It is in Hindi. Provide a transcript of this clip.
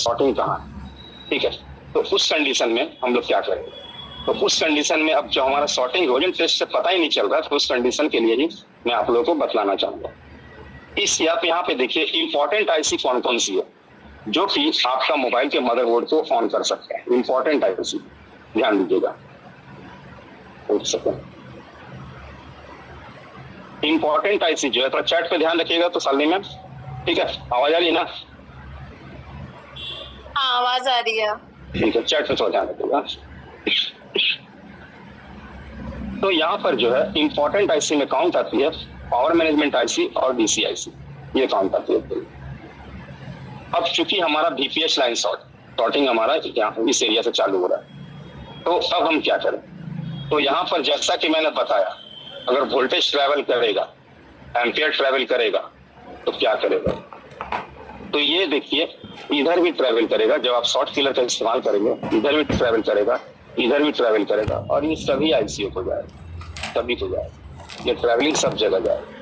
शॉर्टिंग कहाँ है, ठीक है। तो उस कंडीशन में हम लोग क्या करेंगे, तो उस कंडीशन में अब जो हमारा शॉर्टिंग वोजन टेस्ट से पता ही नहीं चल रहा, तो उस कंडीशन के लिए ही मैं आप लोगों को बतलाना चाहूंगा। इस आप यहाँ पे देखिए इंपॉर्टेंट आईसी कौन कौन सी है जो कि आपका मोबाइल के मदरबोर्ड को ऑन कर सकते हैं। इंपॉर्टेंट आईसी ध्यान दीजिएगा, इंपॉर्टेंट आईसी जो है, तो चैट पे ध्यान रखिएगा तो सालनी मैम, ठीक है। आवाज आ रही है ना? हाँ आवाज आ रही है, ठीक है, चैट पे थोड़ा ध्यान रखिएगा। तो यहाँ पर जो है इंपॉर्टेंट आईसी में काउंट आती है पावर मैनेजमेंट आईसी और डीसी आईसी, ये काउंट आती है। अब चूंकि हमारा बीपीएस लाइन शॉर्टिंग हमारा यहाँ इस एरिया से चालू हो रहा है, तो अब हम क्या करें, तो यहाँ पर जैसा कि मैंने बताया, अगर वोल्टेज ट्रैवल करेगा, एम्पियर ट्रैवल करेगा, तो क्या करेगा, तो ये देखिए इधर भी ट्रैवल करेगा। जब आप शॉर्ट किलर का इस्तेमाल करेंगे, इधर भी ट्रैवल करेगा, इधर भी ट्रैवल करेगा, और ये सभी आईसीओ को जाएगा, सभी को जाएगा, ये ट्रैवलिंग सब जगह जाएगा।